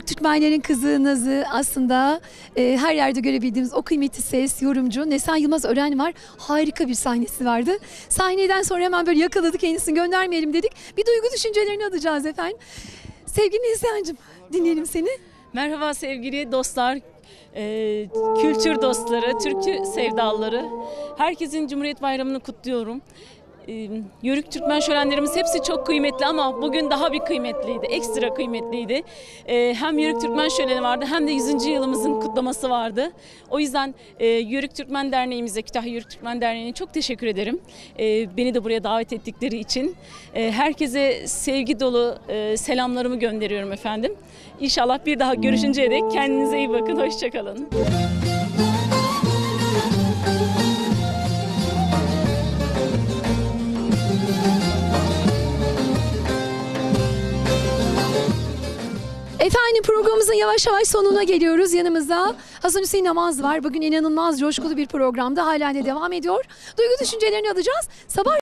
Yörük Türkmenlerin kızı Naz'ı aslında her yerde görebildiğimiz o kıymetli ses, yorumcu Neslihan Yılmaz Ören var. Harika bir sahnesi vardı. Sahneden sonra hemen böyle yakaladık, kendisini göndermeyelim dedik. Bir duygu düşüncelerini alacağız efendim. Sevgili Neslihan'cığım, dinleyelim seni. Merhaba sevgili dostlar, kültür dostları, Türkçü sevdaları. Herkesin Cumhuriyet Bayramı'nı kutluyorum. Yörük Türkmen şölenlerimiz hepsi çok kıymetli ama bugün daha bir kıymetliydi, ekstra kıymetliydi. Hem Yörük Türkmen şöleni vardı hem de 100. yılımızın kutlaması vardı. O yüzden Yörük Türkmen Derneğimize, Kütahya Yörük Türkmen Derneği'ne çok teşekkür ederim. Beni de buraya davet ettikleri için. Herkese sevgi dolu selamlarımı gönderiyorum efendim. İnşallah bir daha görüşünceye dek kendinize iyi bakın, hoşçakalın. Efendim programımızın yavaş yavaş sonuna geliyoruz. Yanımızda Hasan Hüseyin Namaz var. Bugün inanılmaz coşkulu bir programda halen de devam ediyor. Duygu düşüncelerini alacağız. Sabah